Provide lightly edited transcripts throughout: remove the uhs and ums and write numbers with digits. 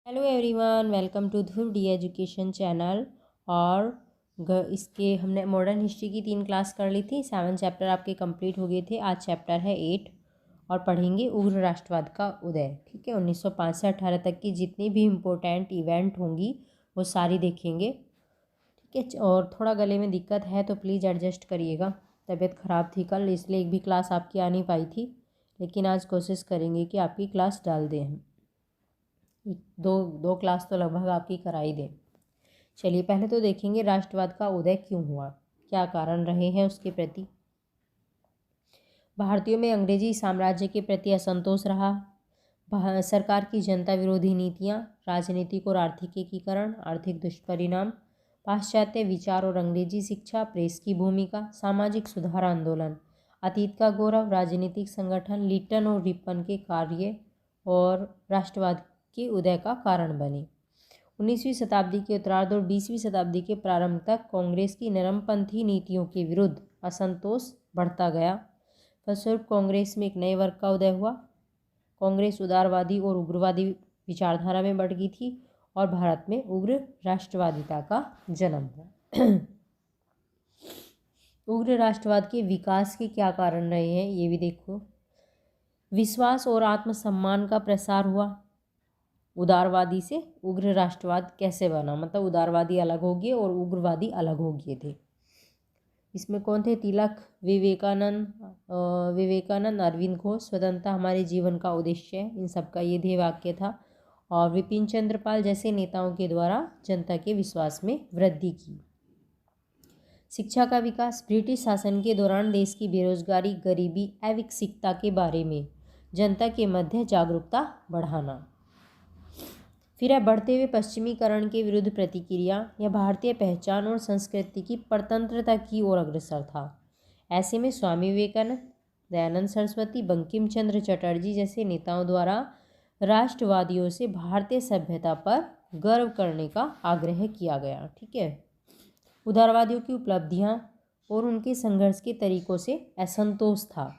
Hello everyone, welcome to Dhruv D education channel. और इसके हमने मॉडर्न हिस्ट्री की 3 क्लास कर ली थी। 7 चैप्टर आपके कंप्लीट हो गए थे। आज चैप्टर है 8 और पढ़ेंगे उग्र राष्ट्रवाद का उदय। ठीक है, 1905 से 18 तक की जितनी भी इम्पोर्टेंट इवेंट होंगी वो सारी देखेंगे। ठीक है, और थोड़ा गले में दिक्कत है तो प्लीज़ एडजस्ट करिएगा। तबीयत ख़राब थी कल, इसलिए एक भी क्लास आपकी आ नहीं पाई थी, लेकिन आज कोशिश करेंगे कि आपकी क्लास डाल दें हम। दो क्लास तो लगभग आपकी करा ही दें। चलिए, पहले तो देखेंगे राष्ट्रवाद का उदय क्यों हुआ, क्या कारण रहे हैं उसके प्रति। भारतीयों में अंग्रेजी साम्राज्य के प्रति असंतोष रहा। सरकार की जनता विरोधी नीतियाँ, राजनीतिक और आर्थिक एकीकरण, आर्थिक दुष्परिणाम, पाश्चात्य विचार और अंग्रेजी शिक्षा, प्रेस की भूमिका, सामाजिक सुधार आंदोलन, अतीत का गौरव, राजनीतिक संगठन, लिट्टन और रिपन के कार्य और राष्ट्रवाद के उदय का कारण बने। 19वीं शताब्दी के उत्तरार्ध और 20वीं शताब्दी के प्रारंभ तक कांग्रेस की नरमपंथी नीतियों के विरुद्ध असंतोष बढ़ता गया। फलस्वरूप कांग्रेस में एक नए वर्ग का उदय हुआ। कांग्रेस उदारवादी और उग्रवादी विचारधारा में बढ़ गई थी और भारत में उग्र राष्ट्रवादिता का जन्म हुआ। उग्र राष्ट्रवाद के विकास के क्या कारण रहे हैं ये भी देखो। विश्वास और आत्मसम्मान का प्रसार हुआ। उदारवादी से उग्र राष्ट्रवाद कैसे बना, मतलब उदारवादी अलग हो गए और उग्रवादी अलग हो गए थे। इसमें कौन थे? तिलक, विवेकानंद, अरविंद घोष। स्वतंत्रता हमारे जीवन का उद्देश्य है, इन सबका ये ध्येय वाक्य था। और विपिन चंद्र पाल जैसे नेताओं के द्वारा जनता के विश्वास में वृद्धि की। शिक्षा का विकास। ब्रिटिश शासन के दौरान देश की बेरोजगारी, गरीबी, अविकसितता के बारे में जनता के मध्य जागरूकता बढ़ाना। फिर है बढ़ते हुए पश्चिमीकरण के विरुद्ध प्रतिक्रिया। यह भारतीय पहचान और संस्कृति की परतंत्रता की ओर अग्रसर था। ऐसे में स्वामी विवेकानंद, दयानंद सरस्वती, बंकिम चंद्र चटर्जी जैसे नेताओं द्वारा राष्ट्रवादियों से भारतीय सभ्यता पर गर्व करने का आग्रह किया गया। ठीक है, उदारवादियों की उपलब्धियां और उनके संघर्ष के तरीकों से असंतोष था,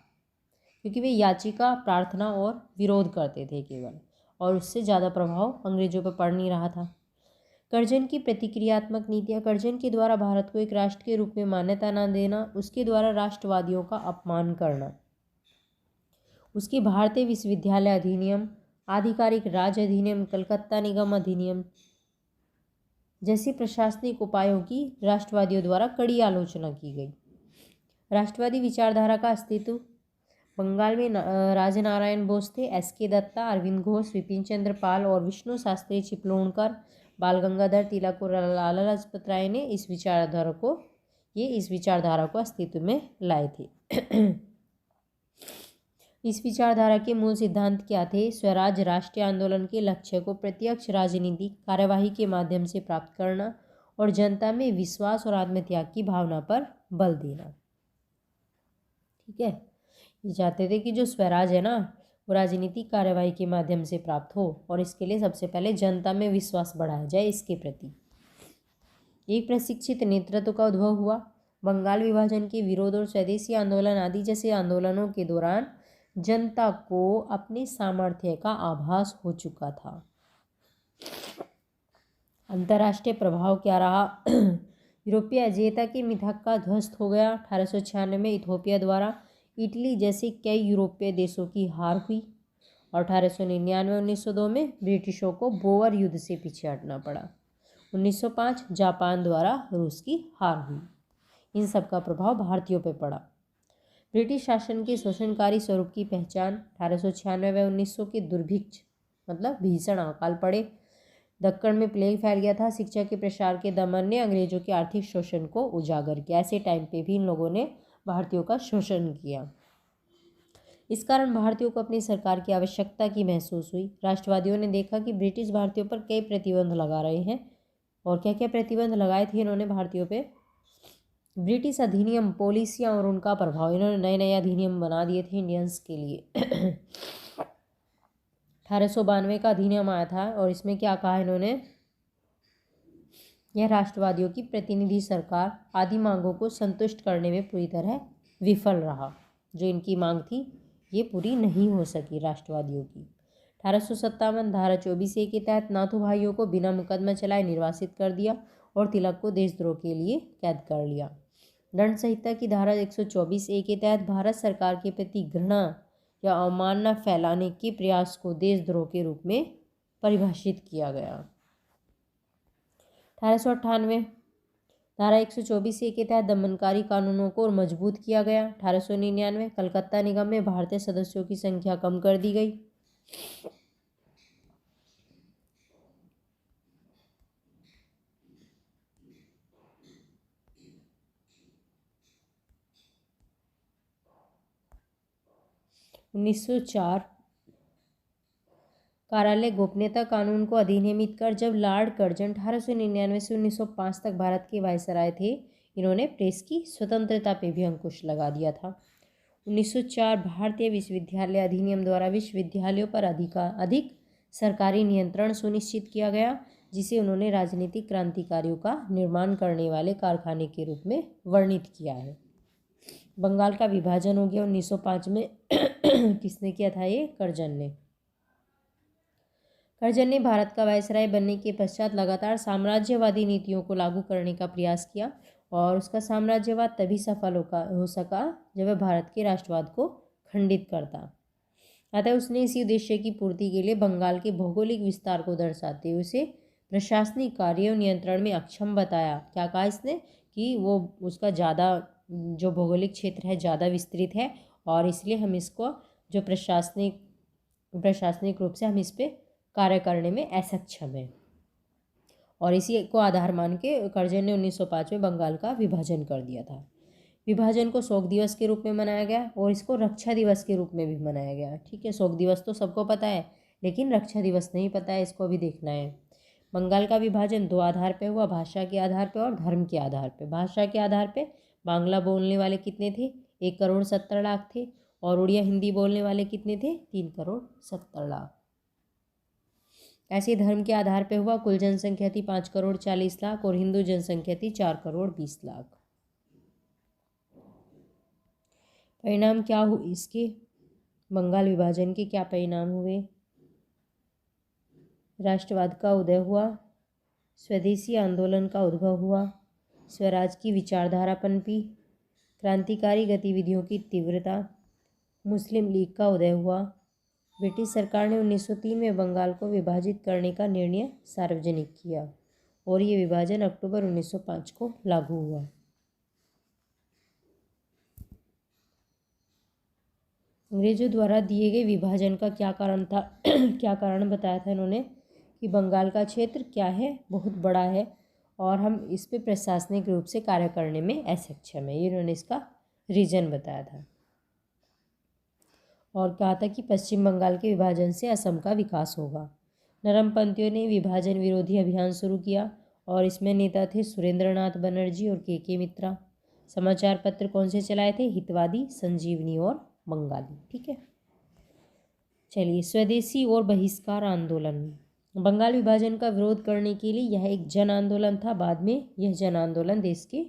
क्योंकि वे याचिका, प्रार्थना और विरोध करते थे केवल, और उससे ज़्यादा प्रभाव अंग्रेजों पर पड़ नहीं रहा था। कर्जन की प्रतिक्रियात्मक नीतियाँ। कर्जन के द्वारा भारत को एक राष्ट्र के रूप में मान्यता न देना, उसके द्वारा राष्ट्रवादियों का अपमान करना, उसकी भारतीय विश्वविद्यालय अधिनियम, आधिकारिक राज्य अधिनियम, कलकत्ता निगम अधिनियम जैसे प्रशासनिक उपायों की राष्ट्रवादियों द्वारा कड़ी आलोचना की गई। राष्ट्रवादी विचारधारा का अस्तित्व। बंगाल में राजनारायण बोस थे, एस.के. दत्ता, अरविंद घोष, विपिन चंद्र पाल और विष्णु शास्त्री चिपलूणकर, बाल गंगाधर तिलक और लाला लाजपत राय ने इस विचारधारा को अस्तित्व में लाए थे। इस विचारधारा के मूल सिद्धांत क्या थे? स्वराज राष्ट्रीय आंदोलन के लक्ष्य को प्रत्यक्ष राजनीतिक कार्यवाही के माध्यम से प्राप्त करना और जनता में विश्वास और आत्मत्याग की भावना पर बल देना। ठीक है, ये चाहते थे कि जो स्वराज है ना वो राजनीतिक कार्यवाही के माध्यम से प्राप्त हो, और इसके लिए सबसे पहले जनता में विश्वास बढ़ाया जाए इसके प्रति। एक प्रशिक्षित नेतृत्व का उद्भव हुआ। बंगाल विभाजन के विरोध और स्वदेशी आंदोलन आदि जैसे आंदोलनों के दौरान जनता को अपने सामर्थ्य का आभास हो चुका था। अंतर्राष्ट्रीय प्रभाव क्या रहा? यूरोपीय अजेयता के मिथक का ध्वस्त हो गया। 1896 में इथोपिया द्वारा इटली जैसे कई यूरोपीय देशों की हार हुई और 1899-1902 में ब्रिटिशों को बोअर युद्ध से पीछे हटना पड़ा। 1905 जापान द्वारा रूस की हार हुई। इन सब का प्रभाव भारतीयों पर पड़ा। ब्रिटिश शासन के शोषणकारी स्वरूप की पहचान। 1896 व 1900 के दुर्भिक्ष मतलब भीषण अकाल पड़े। दक्कन में प्लेग फैल गया था। शिक्षा के प्रसार के दमन ने अंग्रेजों के आर्थिक शोषण को उजागर किया। ऐसे टाइम पे भी इन लोगों ने भारतीयों का शोषण किया। इस कारण भारतीयों को अपनी सरकार की आवश्यकता की महसूस हुई। राष्ट्रवादियों ने देखा कि ब्रिटिश भारतीयों पर कई प्रतिबंध लगा रहे हैं, और क्या क्या प्रतिबंध लगाए थे इन्होंने भारतीयों पे? ब्रिटिश अधिनियम, पॉलिसियाँ और उनका प्रभाव। इन्होंने नए नए अधिनियम बना दिए थे इंडियंस के लिए। 1892 का अधिनियम आया था और इसमें क्या कहा इन्होंने? यह राष्ट्रवादियों की प्रतिनिधि सरकार आदि मांगों को संतुष्ट करने में पूरी तरह विफल रहा। जो इनकी मांग थी ये पूरी नहीं हो सकी राष्ट्रवादियों की। 1857 धारा 24A के तहत नाथू भाइयों को बिना मुकदमा चलाए निर्वासित कर दिया और तिलक को देशद्रोह के लिए कैद कर लिया। दंड संहिता की धारा 124A के तहत भारत सरकार के प्रति घृणा या अवमानना फैलाने के प्रयास को देशद्रोह के रूप में परिभाषित किया गया। 1898 धारा 124A के तहत दमनकारी कानूनों को मजबूत किया गया। 1899 कलकत्ता निगम में भारतीय सदस्यों की संख्या कम कर दी गई। 1904 कार्यालय गोपनीयता कानून को अधिनियमित कर जब लॉर्ड कर्जन 1899 से 1905 तक भारत के वायसराय थे, इन्होंने प्रेस की स्वतंत्रता पे भी अंकुश लगा दिया था। 1904 भारतीय विश्वविद्यालय अधिनियम द्वारा विश्वविद्यालयों पर अधिक सरकारी नियंत्रण सुनिश्चित किया गया, जिसे उन्होंने राजनीतिक क्रांतिकारियों का निर्माण करने वाले कारखाने के रूप में वर्णित किया है। बंगाल का विभाजन हो गया 1905 में। किसने किया था ये? कर्जन ने। कर्जन ने भारत का वायसराय बनने के पश्चात लगातार साम्राज्यवादी नीतियों को लागू करने का प्रयास किया और उसका साम्राज्यवाद तभी सफल हो सका जब वह भारत के राष्ट्रवाद को खंडित करता। अतः उसने इसी उद्देश्य की पूर्ति के लिए बंगाल के भौगोलिक विस्तार को दर्शाते हुए उसे प्रशासनिक कार्यों नियंत्रण में अक्षम बताया। क्या कहा इसने? कि वो उसका ज़्यादा जो भौगोलिक क्षेत्र है ज़्यादा विस्तृत है और इसलिए हम इसको जो प्रशासनिक रूप से हम इस पर कार्य करने में असक्षम है। और इसी को आधार मान के कर्जन ने 1905 में बंगाल का विभाजन कर दिया था। विभाजन को शोक दिवस के रूप में मनाया गया और इसको रक्षा दिवस के रूप में भी मनाया गया। ठीक है, शोक दिवस तो सबको पता है, लेकिन रक्षा दिवस नहीं पता है, इसको भी देखना है। बंगाल का विभाजन दो आधार पे हुआ, भाषा के आधार पे और धर्म के आधार पे। भाषा के आधार पे बांग्ला बोलने वाले कितने थे? 1,70,00,000 थे और उड़िया हिंदी बोलने वाले कितने थे? 3,70,00,000। ऐसे धर्म के आधार पे हुआ, कुल जनसंख्या थी 5,40,00,000 और हिंदू जनसंख्या थी 4,20,00,000। परिणाम क्या हुए इसके? बंगाल विभाजन के क्या परिणाम हुए? राष्ट्रवाद का उदय हुआ, स्वदेशी आंदोलन का उद्भव हुआ, स्वराज की विचारधारा पनपी, क्रांतिकारी गतिविधियों की तीव्रता, मुस्लिम लीग का उदय हुआ। ब्रिटिश सरकार ने 1903 में बंगाल को विभाजित करने का निर्णय सार्वजनिक किया और ये विभाजन अक्टूबर 1905 को लागू हुआ। अंग्रेजों द्वारा दिए गए विभाजन का क्या कारण था? क्या कारण बताया था इन्होंने? कि बंगाल का क्षेत्र क्या है? बहुत बड़ा है और हम इस पे प्रशासनिक रूप से कार्य करने में असक्षम है। ये इन्होंने इसका रीजन बताया था। और कहा था कि पश्चिम बंगाल के विभाजन से असम का विकास होगा। नरमपंथियों ने विभाजन विरोधी अभियान शुरू किया और इसमें नेता थे सुरेंद्रनाथ बनर्जी और के मित्रा। समाचार पत्र कौन से चलाए थे? हितवादी, संजीवनी और बंगाली। ठीक है, चलिए। स्वदेशी और बहिष्कार आंदोलन। बंगाल विभाजन का विरोध करने के लिए यह एक जन आंदोलन था। बाद में यह जन आंदोलन देश के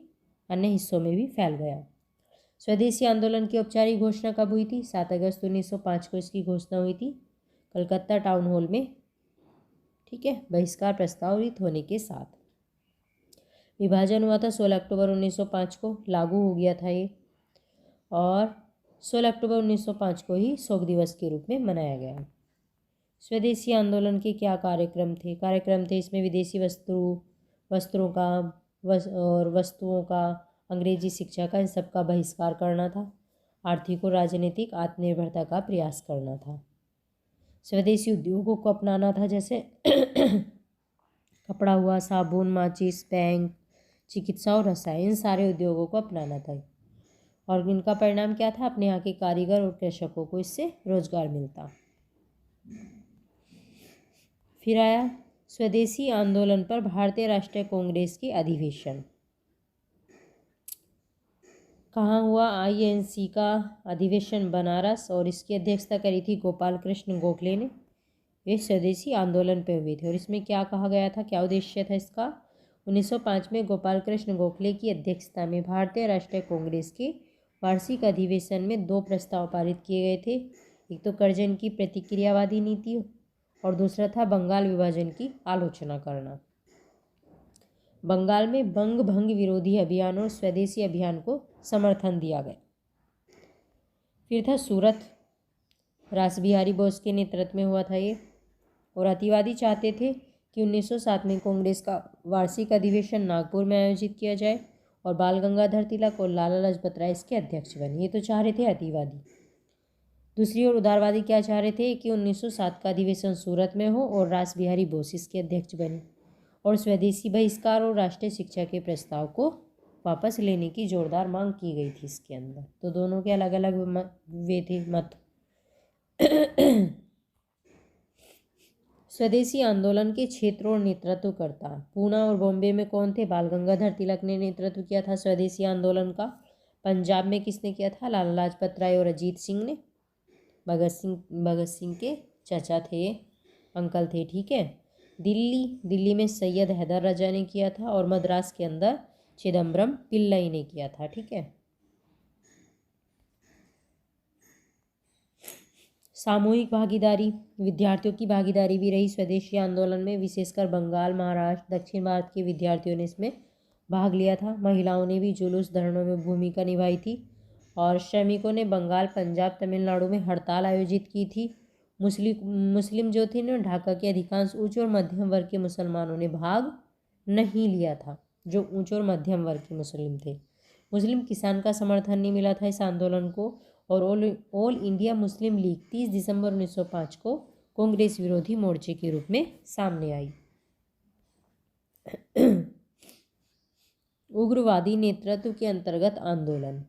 अन्य हिस्सों में भी फैल गया। स्वदेशी आंदोलन की औपचारिक घोषणा कब हुई थी? 7 अगस्त 1905 को इसकी घोषणा हुई थी कलकत्ता टाउन हॉल में। ठीक है, बहिष्कार प्रस्तावित होने के साथ विभाजन हुआ था 16 अक्टूबर 1905 को, लागू हो गया था ये और 16 अक्टूबर 1905 को ही शोक दिवस के रूप में मनाया गया। स्वदेशी आंदोलन के क्या कार्यक्रम थे? इसमें विदेशी वस्त्रों का और वस्तुओं का, अंग्रेजी शिक्षा का, इन सब का बहिष्कार करना था। आर्थिक और राजनीतिक आत्मनिर्भरता का प्रयास करना था। स्वदेशी उद्योगों को अपनाना था, जैसे कपड़ा हुआ, साबुन, माचिस, बैंक, चिकित्सा और रसायन, सारे उद्योगों को अपनाना था। और इनका परिणाम क्या था? अपने यहाँ के कारीगर और कृषकों को इससे रोजगार मिलता। फिर आया स्वदेशी आंदोलन पर भारतीय राष्ट्रीय कांग्रेस के अधिवेशन। कहाँ हुआ? INC का अधिवेशन बनारस और इसकी अध्यक्षता करी थी गोपाल कृष्ण गोखले ने। ये स्वदेशी आंदोलन पे हुए थे और इसमें क्या कहा गया था, क्या उद्देश्य था इसका? 1905 में गोपाल कृष्ण गोखले की अध्यक्षता में भारतीय राष्ट्रीय कांग्रेस के वार्षिक अधिवेशन में 2 प्रस्ताव पारित किए गए थे। एक तो कर्जन की प्रतिक्रियावादी नीति और दूसरा था बंगाल विभाजन की आलोचना करना। बंगाल में बंग भंग विरोधी अभियान और स्वदेशी अभियान को समर्थन दिया गया। फिर था सूरत, रास बिहारी बोस के नेतृत्व में हुआ था ये। और अतिवादी चाहते थे कि 1907 में कांग्रेस का वार्षिक अधिवेशन नागपुर में आयोजित किया जाए और बाल गंगाधर तिलक और लाला लाजपत राय इसके अध्यक्ष बने। ये तो चाह रहे थे अतिवादी। दूसरी ओर उदारवादी क्या चाह रहे थे कि 1907 का अधिवेशन सूरत में हो और रास बिहारी बोस इसके अध्यक्ष बने और स्वदेशी बहिष्कार और राष्ट्रीय शिक्षा के प्रस्ताव को वापस लेने की जोरदार मांग की गई थी इसके अंदर। तो दोनों के अलग अलग वे थे मत। स्वदेशी आंदोलन के क्षेत्रों और नेतृत्वकर्ता पूना और बॉम्बे में कौन थे? बाल गंगाधर तिलक ने नेतृत्व किया था स्वदेशी आंदोलन का। पंजाब में किसने किया था? लाला लाजपत राय और अजीत सिंह ने। भगत सिंह के चाचा थे, अंकल थे, ठीक है। दिल्ली में सैयद हैदर राजा ने किया था और मद्रास के अंदर चिदम्बरम पिल्लई ने किया था, ठीक है। सामूहिक भागीदारी, विद्यार्थियों की भागीदारी भी रही स्वदेशी आंदोलन में, विशेषकर बंगाल, महाराष्ट्र, दक्षिण भारत के विद्यार्थियों ने इसमें भाग लिया था। महिलाओं ने भी जुलूस धरनों में भूमिका निभाई थी और श्रमिकों ने बंगाल, पंजाब, तमिलनाडु में हड़ताल आयोजित की थी। मुस्लिम जो थे ना, ढाका के अधिकांश उच्च और मध्यम वर्ग के मुसलमानों ने भाग नहीं लिया था, जो उच्च और मध्यम वर्ग के मुस्लिम थे। मुस्लिम किसान का समर्थन नहीं मिला था इस आंदोलन को और ऑल इंडिया मुस्लिम लीग 30 दिसंबर 1905 को कांग्रेस विरोधी मोर्चे के रूप में सामने आई। उग्रवादी नेतृत्व के अंतर्गत आंदोलन,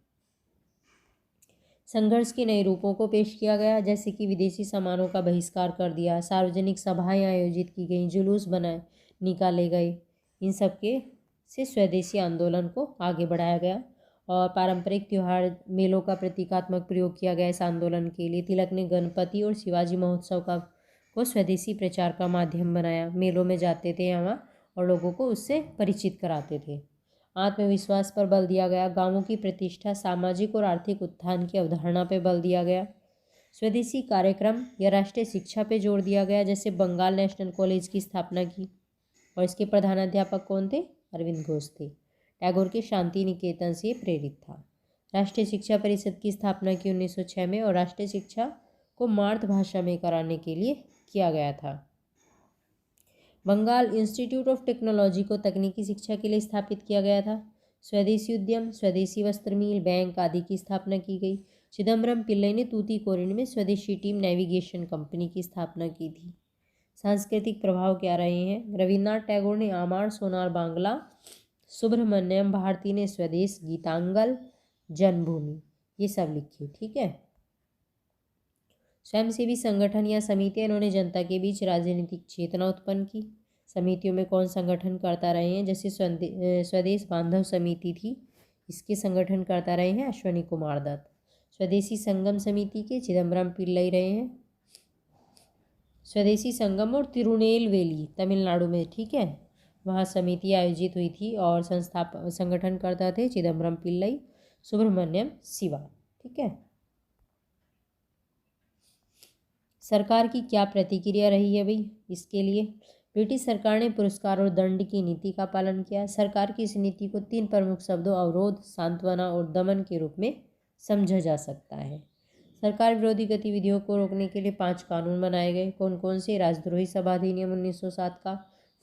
संघर्ष के नए रूपों को पेश किया गया, जैसे कि विदेशी सामानों का बहिष्कार कर दिया, सार्वजनिक सभाएं आयोजित की गई, जुलूस निकाले गए। इन सब के से स्वदेशी आंदोलन को आगे बढ़ाया गया और पारंपरिक त्यौहार मेलों का प्रतीकात्मक प्रयोग किया गया इस आंदोलन के लिए। तिलक ने गणपति और शिवाजी महोत्सव को स्वदेशी प्रचार का माध्यम बनाया। मेलों में जाते थे यहाँ और लोगों को उससे परिचित कराते थे। आत्मविश्वास पर बल दिया गया, गांवों की प्रतिष्ठा, सामाजिक और आर्थिक उत्थान की अवधारणा पर बल दिया गया। स्वदेशी कार्यक्रम या राष्ट्रीय शिक्षा पे जोर दिया गया, जैसे बंगाल नेशनल कॉलेज की स्थापना की और इसके प्रधानाध्यापक कौन थे? अरविंद घोष थे। टैगोर के शांति निकेतन से प्रेरित था। राष्ट्रीय शिक्षा परिषद की स्थापना की 1906 में और राष्ट्रीय शिक्षा को मातृभाषा में कराने के लिए किया गया था। बंगाल इंस्टीट्यूट ऑफ टेक्नोलॉजी को तकनीकी शिक्षा के लिए स्थापित किया गया था। स्वदेशी उद्यम, स्वदेशी वस्त्र मिल, बैंक आदि की स्थापना की गई। चिदम्बरम पिल्लई ने तूतीकोरिन में स्वदेशी टीम नेविगेशन कंपनी की स्थापना की थी। सांस्कृतिक प्रभाव क्या रहे हैं? रविन्द्रनाथ टैगोर ने आमार सोनार बांग्ला, सुब्रमण्यम भारती ने स्वदेश, गीतांजलि, जन्मभूमि, ये सब लिखी, ठीक है। स्वयंसेवी संगठन या समितियां, इन्होंने जनता के बीच राजनीतिक चेतना उत्पन्न की। समितियों में कौन संगठन करता रहे हैं? जैसे स्वदेश बांधव समिति थी, इसके संगठन करता रहे हैं अश्वनी कुमार दत्त। स्वदेशी संगम समिति के चिदम्बरम पिल्लई रहे हैं। स्वदेशी संगम और तिरुनेलवेली तमिलनाडु में, ठीक है, वहाँ समिति आयोजित हुई थी और संगठन करता थे चिदम्बरम पिल्लई, सुब्रमण्यम शिवा, ठीक है। सरकार की क्या प्रतिक्रिया रही है भाई इसके लिए? ब्रिटिश सरकार ने पुरस्कार और दंड की नीति का पालन किया। सरकार की इस नीति को 3 प्रमुख शब्दों अवरोध, सांत्वना और दमन के रूप में समझा जा सकता है। सरकार विरोधी गतिविधियों को रोकने के लिए 5 कानून बनाए गए। कौन कौन से? राजद्रोही सभा अधिनियम 1907 का,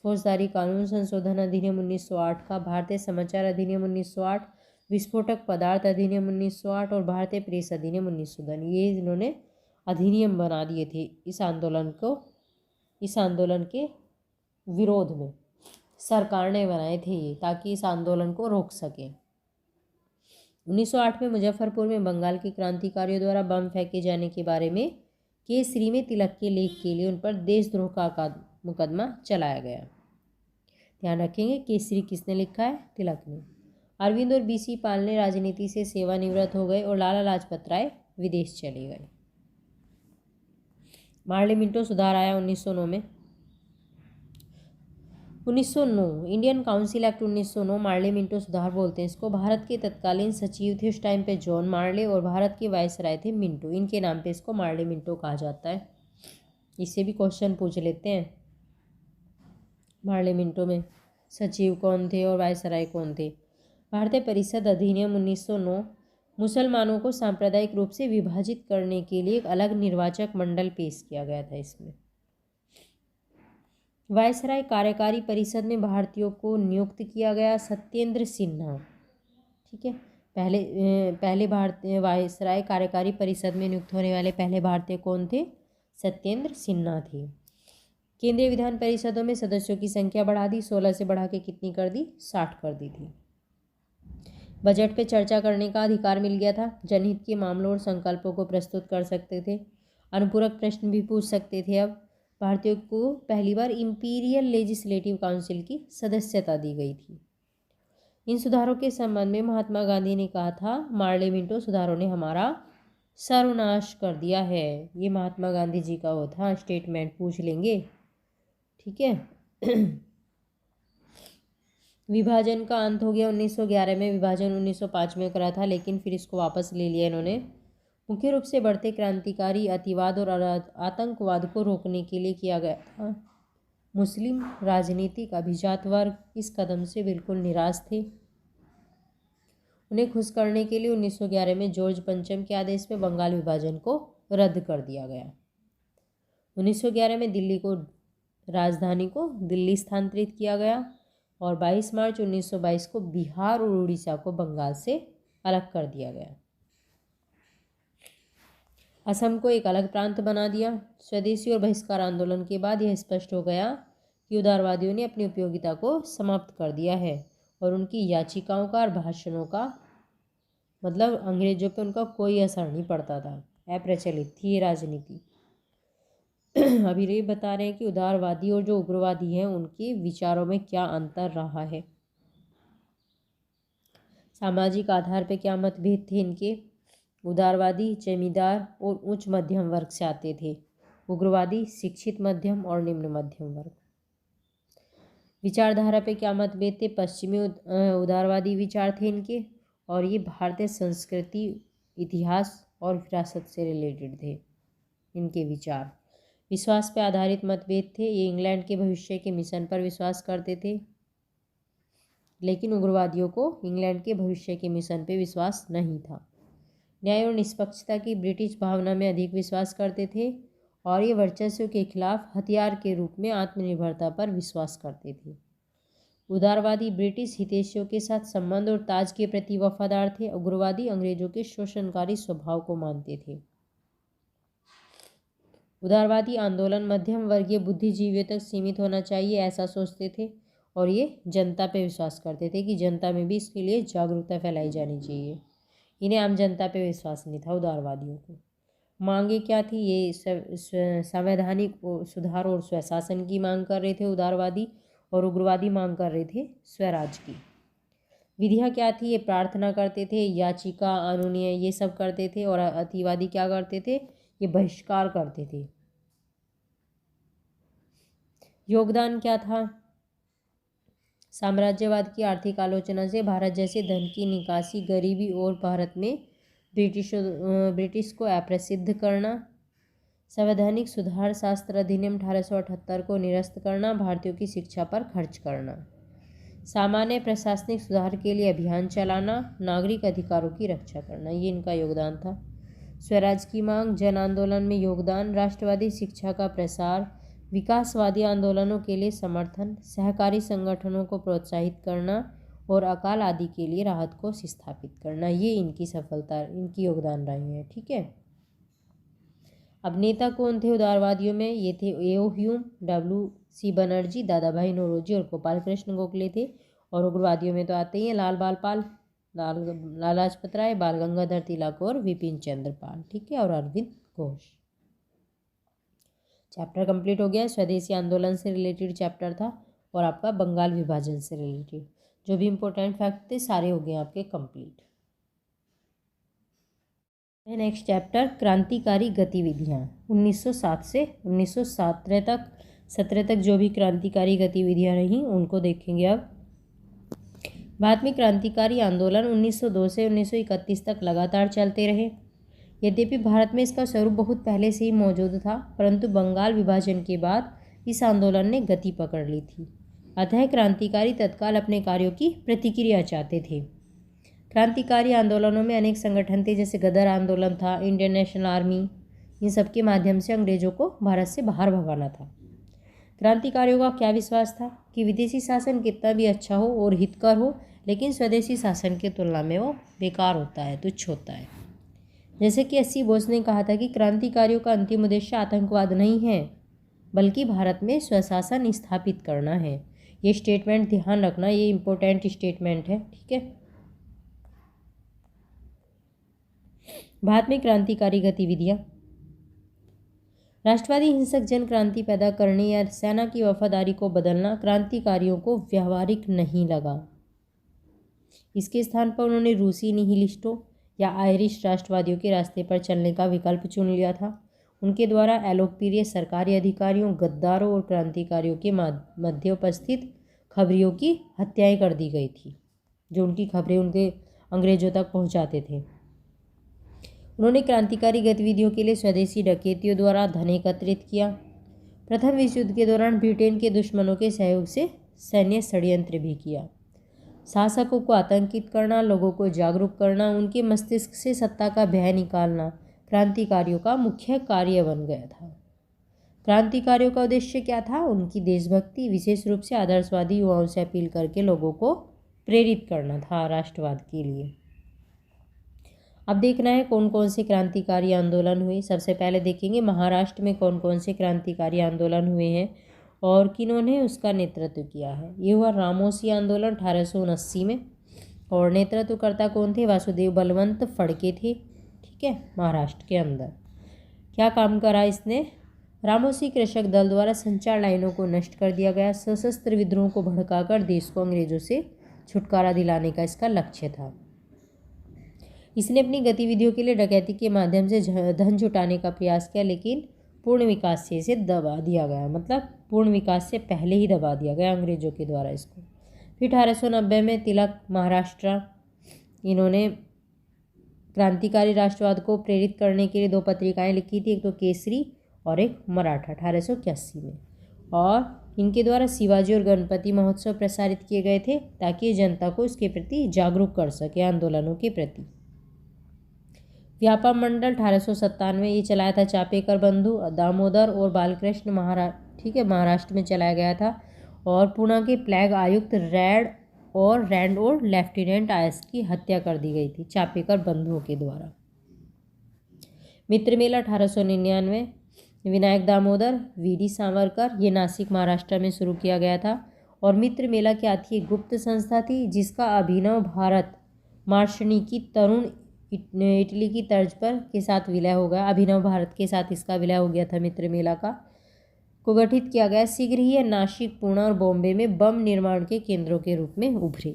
फौजदारी कानून संशोधन अधिनियम 1908 का, भारतीय समाचार अधिनियम 1908, विस्फोटक पदार्थ अधिनियम 1908 और भारतीय प्रेस अधिनियम 1902। ये इन्होंने अधिनियम बना दिए थे इस आंदोलन के विरोध में सरकार ने बनाए थे ये, ताकि इस आंदोलन को रोक सके। 1908 में मुजफ्फरपुर में बंगाल के क्रांतिकारियों द्वारा बम फेंके जाने के बारे में केसरी में तिलक के लेख के लिए उन पर देशद्रोह का मुकदमा चलाया गया। ध्यान रखेंगे, केसरी किसने लिखा है? तिलक ने। अरविंद और बीसी पाल ने राजनीति से सेवानिवृत्त हो गए और लाला लाजपत राय विदेश चले गए। मार्ले मिंटो सुधार आया 1909 में। 1909 Indian council act 1909 Morley Minto सुधार बोलते हैं इसको। भारत के तत्कालीन सचिव थे उस टाइम पे जॉन मार्ले और भारत के वायसराय थे मिंटो। इनके नाम पे इसको मार्ले मिंटो कहा जाता है। इससे भी क्वेश्चन पूछ लेते हैं। पार्लियामेंटों में सचिव कौन थे और वायसराय कौन थे। भारतीय परिषद अधिनियम 1909 मुसलमानों को सांप्रदायिक रूप से विभाजित करने के लिए एक अलग निर्वाचक मंडल पेश किया गया था। इसमें वायसराय कार्यकारी परिषद में भारतीयों को नियुक्त किया गया सत्येंद्र सिन्हा। ठीक है, पहले भारतीय वायसराय कार्यकारी परिषद में नियुक्त होने वाले पहले भारतीय कौन थे? सत्येंद्र सिन्हा थे। केंद्रीय विधान परिषदों में सदस्यों की संख्या बढ़ा दी, 16 से बढ़ा के कितनी कर दी? 60 कर दी थी। बजट पे चर्चा करने का अधिकार मिल गया था। जनहित के मामलों और संकल्पों को प्रस्तुत कर सकते थे। अनुपूरक प्रश्न भी पूछ सकते थे। अब भारतीयों को पहली बार इंपीरियल लेजिस्लेटिव काउंसिल की सदस्यता दी गई थी। इन सुधारों के संबंध में महात्मा गांधी ने कहा था, पार्लियामेंटो सुधारों ने हमारा सर्वनाश कर दिया है। ये महात्मा गांधी जी का वो था, स्टेटमेंट पूछ लेंगे। ठीक है। विभाजन का अंत हो गया 1911 में। विभाजन 1905 में करा था, लेकिन फिर इसको वापस ले लिया इन्होंने। मुख्य रूप से बढ़ते क्रांतिकारी अतिवाद और आतंकवाद को रोकने के लिए किया गया था। मुस्लिम राजनीतिक अभिजात वर्ग इस कदम से बिल्कुल निराश थे। उन्हें खुश करने के लिए 1911 में जॉर्ज पंचम के आदेश में बंगाल विभाजन को रद्द कर दिया गया। 1911 में दिल्ली को राजधानी को दिल्ली स्थानांतरित किया गया और 22 मार्च 1922 को बिहार और उड़ीसा को बंगाल से अलग कर दिया गया। असम को एक अलग प्रांत बना दिया। स्वदेशी और बहिष्कार आंदोलन के बाद यह स्पष्ट हो गया कि उदारवादियों ने अपनी उपयोगिता को समाप्त कर दिया है और उनकी याचिकाओं का और भाषणों का मतलब अंग्रेजों पर उनका कोई असर नहीं पड़ता था। अप्रचलित थी ये राजनीति। अभी ये बता रहे हैं कि उदारवादी और जो उग्रवादी हैं उनके विचारों में क्या अंतर रहा है। सामाजिक आधार पर क्या मतभेद थे इनके। उदारवादी जमींदार और उच्च मध्यम वर्ग से आते थे। उग्रवादी शिक्षित मध्यम और निम्न मध्यम वर्ग। विचारधारा पे क्या मतभेद थे। पश्चिमी उदारवादी विचार थे इनके और ये भारतीय संस्कृति, इतिहास और विरासत से रिलेटेड थे इनके विचार। विश्वास पे आधारित मतभेद थे। ये इंग्लैंड के भविष्य के मिशन पर विश्वास करते थे, लेकिन उग्रवादियों को इंग्लैंड के भविष्य के मिशन पे विश्वास नहीं था। न्याय और निष्पक्षता की ब्रिटिश भावना में अधिक विश्वास करते थे और ये वर्चस्व के खिलाफ हथियार के रूप में आत्मनिर्भरता पर विश्वास करते थे। उदारवादी ब्रिटिश हितैषियों के साथ संबंध और ताज के प्रति वफादार थे। उग्रवादी अंग्रेजों के शोषणकारी स्वभाव को मानते थे। उदारवादी आंदोलन मध्यम वर्गीय बुद्धिजीवियों तक सीमित होना चाहिए ऐसा सोचते थे और ये जनता पे विश्वास करते थे कि जनता में भी इसके लिए जागरूकता फैलाई जानी चाहिए। इन्हें आम जनता पे विश्वास नहीं था उदारवादियों को। मांगे क्या थी? ये संवैधानिक सुधार और स्वशासन की मांग कर रहे थे उदारवादी, और उग्रवादी मांग कर रहे थे स्वराज की। विधियाँ क्या थी? ये प्रार्थना करते थे, याचिका, अनुनय ये सब करते थे। और अतिवादी क्या करते थे? ये बहिष्कार करते थे। योगदान क्या था? साम्राज्यवाद की आर्थिक आलोचना से भारत जैसे धन की निकासी, गरीबी और भारत में ब्रिटिश को अप्रसिद्ध करना, संवैधानिक सुधार शास्त्र अधिनियम 1878 को निरस्त करना, भारतीयों की शिक्षा पर खर्च करना, सामान्य प्रशासनिक सुधार के लिए अभियान चलाना, नागरिक अधिकारों की रक्षा करना, ये इनका योगदान था। स्वराज की मांग, जन आंदोलन में योगदान, राष्ट्रवादी शिक्षा का प्रसार, विकासवादी आंदोलनों के लिए समर्थन, सहकारी संगठनों को प्रोत्साहित करना और अकाल आदि के लिए राहत कोष स्थापित करना, ये इनकी सफलता, इनकी योगदान रहे हैं। ठीक है। अब नेता कौन थे उदारवादियों में? ये थे एओ ह्यूम, W.C. बनर्जी, दादा भाई नौरोजी और गोपाल कृष्ण गोखले थे। और उग्रवादियों में तो आते ही हैं लाला लाजपत राय, बाल गंगाधर तिलक और विपिन चंद्र पाल। ठीक है, और अरविंद घोष। चैप्टर कंप्लीट हो गया। स्वदेशी आंदोलन से रिलेटेड चैप्टर था और आपका बंगाल विभाजन से रिलेटेड जो भी इंपॉर्टेंट फैक्ट थे सारे हो गए आपके कंप्लीट। नेक्स्ट चैप्टर क्रांतिकारी गतिविधियाँ 1907 से 1917 तक जो भी क्रांतिकारी गतिविधियाँ रहीं उनको देखेंगे। अब बाद में क्रांतिकारी आंदोलन 1902 से 1931 तक लगातार चलते रहे। यद्यपि भारत में इसका स्वरूप बहुत पहले से ही मौजूद था, परंतु बंगाल विभाजन के बाद इस आंदोलन ने गति पकड़ ली थी। अतः क्रांतिकारी तत्काल अपने कार्यों की प्रतिक्रिया चाहते थे। क्रांतिकारी आंदोलनों में अनेक संगठन थे, जैसे गदर आंदोलन था, इंडियन नेशनल आर्मी। इन सब के माध्यम से अंग्रेजों को भारत से बाहर भगाना था। क्रांतिकारियों का क्या विश्वास था कि विदेशी शासन कितना भी अच्छा हो और हितकर हो, लेकिन स्वदेशी शासन की तुलना में वो बेकार होता है, तुच्छ होता है। जैसे कि एस सी बोस ने कहा था कि क्रांतिकारियों का अंतिम उद्देश्य आतंकवाद नहीं है, बल्कि भारत में स्वशासन स्थापित करना है। ये स्टेटमेंट ध्यान रखना, ये इम्पोर्टेंट स्टेटमेंट है, ठीक है। भारत में क्रांतिकारी गतिविधियां। राष्ट्रवादी हिंसक जन क्रांति पैदा करने या सेना की वफादारी को बदलना क्रांतिकारियों को व्यावहारिक नहीं लगा। इसके स्थान पर उन्होंने रूसी निहिलिस्टों या आयरिश राष्ट्रवादियों के रास्ते पर चलने का विकल्प चुन लिया था। उनके द्वारा अलोकप्रिय सरकारी अधिकारियों, गद्दारों और क्रांतिकारियों के मध्य उपस्थित खबरियों की हत्याएं कर दी गई थी, जो उनकी खबरें उनके अंग्रेजों तक पहुंचाते थे। उन्होंने क्रांतिकारी गतिविधियों के लिए स्वदेशी डकैतियों द्वारा धन एकत्रित किया। प्रथम विश्व युद्ध के दौरान ब्रिटेन के दुश्मनों के सहयोग से सैन्य षड्यंत्र भी किया। शासकों को आतंकित करना, लोगों को जागरूक करना, उनके मस्तिष्क से सत्ता का भय निकालना क्रांतिकारियों का मुख्य कार्य बन गया था। क्रांतिकारियों का उद्देश्य क्या था? उनकी देशभक्ति, विशेष रूप से आदर्शवादी युवाओं से अपील करके लोगों को प्रेरित करना था राष्ट्रवाद के लिए। अब देखना है कौन कौन से क्रांतिकारी आंदोलन हुए। सबसे पहले देखेंगे महाराष्ट्र में कौन कौन से क्रांतिकारी आंदोलन हुए हैं और किन्होंने उसका नेतृत्व किया है। ये हुआ रामोसी आंदोलन 1879 में, और नेतृत्वकर्ता कौन थे? वासुदेव बलवंत फड़के थे, ठीक है, महाराष्ट्र के अंदर। क्या काम करा इसने? रामोसी कृषक दल द्वारा संचार लाइनों को नष्ट कर दिया गया। सशस्त्र विद्रोह को भड़काकर देश को अंग्रेजों से छुटकारा दिलाने का इसका लक्ष्य था। इसने अपनी गतिविधियों के लिए डकैती के माध्यम से धन जुटाने का प्रयास किया, लेकिन पूर्ण विकास से इसे दबा दिया गया, मतलब पूर्ण विकास से पहले ही दबा दिया गया अंग्रेजों के द्वारा इसको। फिर 1890 में तिलक महाराष्ट्र, इन्होंने क्रांतिकारी राष्ट्रवाद को प्रेरित करने के लिए 2 पत्रिकाएं लिखी थी, एक तो केसरी और एक मराठा 1881 में। और इनके द्वारा शिवाजी और गणपति महोत्सव प्रसारित किए गए थे, ताकि जनता को इसके प्रति जागरूक कर सके, आंदोलनों के प्रति। व्यापार मंडल 1897 ये चलाया था चापेकर बंधु दामोदर और बालकृष्ण महाराष्ट्र में चलाया गया था। और पुणे के प्लेग आयुक्त रैंड और लेफ्टिनेंट आयस की हत्या कर दी गई थी चापेकर बंधुओं के द्वारा। मित्र मेला 1899, विनायक दामोदर वीडी सावरकर, ये नासिक महाराष्ट्र में शुरू किया गया था। और मित्र मेला क्या थी? एक गुप्त संस्था थी जिसका अभिनव भारत मार्शनी की तरुण इटली की तर्ज पर के साथ विलय हो गया। अभिनव भारत के साथ इसका विलय हो गया था मित्र मेला को गठित किया गया। शीघ्र ही नासिक, पुणे और बॉम्बे में बम निर्माण के केंद्रों के रूप में उभरे।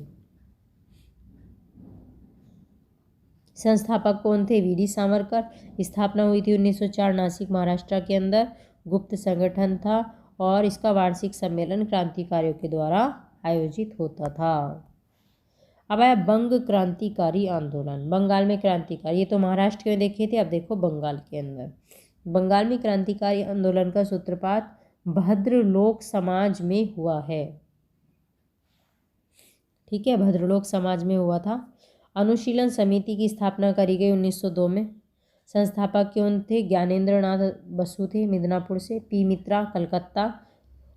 संस्थापक कौन थे? वीडी सावरकर। स्थापना हुई थी 1904 नासिक महाराष्ट्र के अंदर। गुप्त संगठन था और इसका वार्षिक सम्मेलन क्रांतिकारियों के द्वारा आयोजित होता था। अब आया बंग क्रांतिकारी आंदोलन। बंगाल में क्रांतिकारी, ये तो महाराष्ट्र में देखे थे, अब देखो बंगाल के अंदर। बंगाल में क्रांतिकारी आंदोलन का सूत्रपात भद्रलोक समाज में हुआ है, ठीक है, भद्रलोक समाज में हुआ था। अनुशीलन समिति की स्थापना करी गई 1902 में। संस्थापक कौन थे? ज्ञानेंद्र नाथ बसु थे, मिदनापुर से। पी मित्रा, कलकत्ता।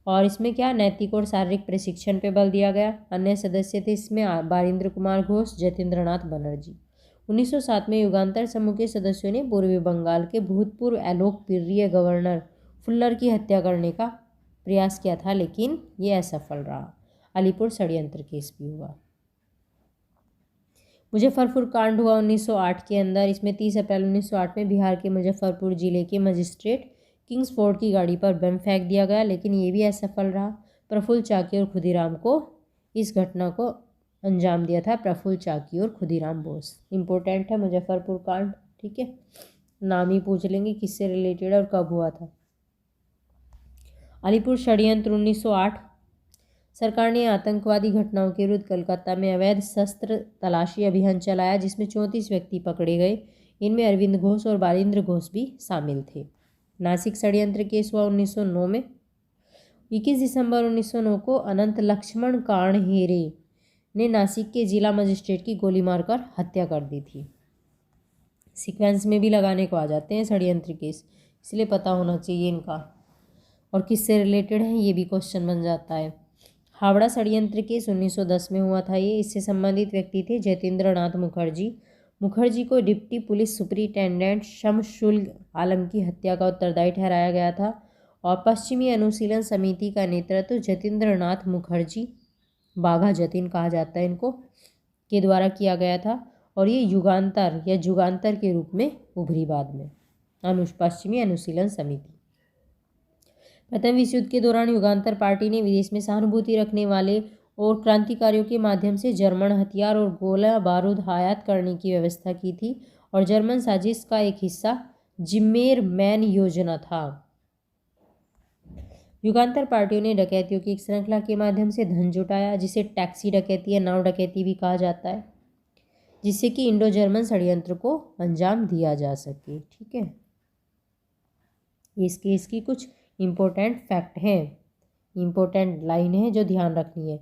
और इसमें क्या नैतिक और शारीरिक प्रशिक्षण पे बल दिया गया। अन्य सदस्य थे इसमें बारिंद्र कुमार घोष, जतेंद्र नाथ बनर्जी। 1907 में युगांतर समूह के सदस्यों ने पूर्वी बंगाल के भूतपूर्व अलोकप्रिय गवर्नर फुल्लर की हत्या करने का प्रयास किया था, लेकिन ये असफल रहा। अलीपुर षड्यंत्र केस भी हुआ। मुजफ्फरपुर कांड हुआ 1908 के अंदर। इसमें 30 अप्रैल 1908 में बिहार के मुजफ्फरपुर जिले के मजिस्ट्रेट किंग्सफोर्ड की गाड़ी पर बम फेंक दिया गया, लेकिन ये भी असफल रहा। प्रफुल्ल चाकी और खुदीराम को इस घटना को अंजाम दिया था। प्रफुल्ल चाकी और खुदीराम बोस। इंपॉर्टेंट है मुजफ्फरपुर कांड, ठीक है, नाम ही पूछ लेंगे किससे रिलेटेड और कब हुआ था। अलीपुर षड्यंत्र 1908। सरकार ने आतंकवादी घटनाओं के विरुद्ध कलकत्ता में अवैध शस्त्र तलाशी अभियान चलाया, जिसमें 34 व्यक्ति पकड़े गए। इनमें अरविंद घोष और बारिंद्र घोष भी शामिल थे। नासिक षड्यंत्र केस हुआ 1909 में। 21 दिसंबर 1909 को अनंत लक्ष्मण काणहेरे ने नासिक के जिला मजिस्ट्रेट की गोली मारकर हत्या कर दी थी। सीक्वेंस में भी लगाने को आ जाते हैं षड्यंत्र केस, इसलिए पता होना चाहिए इनका और किससे रिलेटेड है ये भी क्वेश्चन बन जाता है। हावड़ा षड्यंत्र केस 1910 में हुआ था ये। इससे संबंधित व्यक्ति थे जतेंद्र नाथ मुखर्जी। मुखर्जी को डिप्टी पुलिस सुपरिटेंडेंट शमशुल आलम की हत्या का उत्तरदायी ठहराया गया था और पश्चिमी अनुशीलन समिति का नेतृत्व जतेंद्र नाथ मुखर्जी, बाघा जतिन कहा जाता है इनको, के द्वारा किया गया था और ये युगांतर या जुगांतर के रूप में उभरी बाद में पश्चिमी अनुशीलन समिति। प्रथम विश्व युद्ध के दौरान युगांतर पार्टी ने विदेश में सहानुभूति रखने वाले और क्रांतिकारियों के माध्यम से जर्मन हथियार और गोला बारूद आयात करने की व्यवस्था की थी और जर्मन साजिश का एक हिस्सा जिम्मेर मैन योजना था। युगांतर पार्टियों ने डकैतियों की एक श्रृंखला के माध्यम से धन जुटाया, जिसे टैक्सी डकैती या नाव डकैती भी कहा जाता है, जिससे कि इंडो जर्मन षड्यंत्र को अंजाम दिया जा सके। ठीक है, इस केस की कुछ इम्पोर्टेंट फैक्ट हैं, इम्पोर्टेंट लाइन है जो ध्यान रखनी है।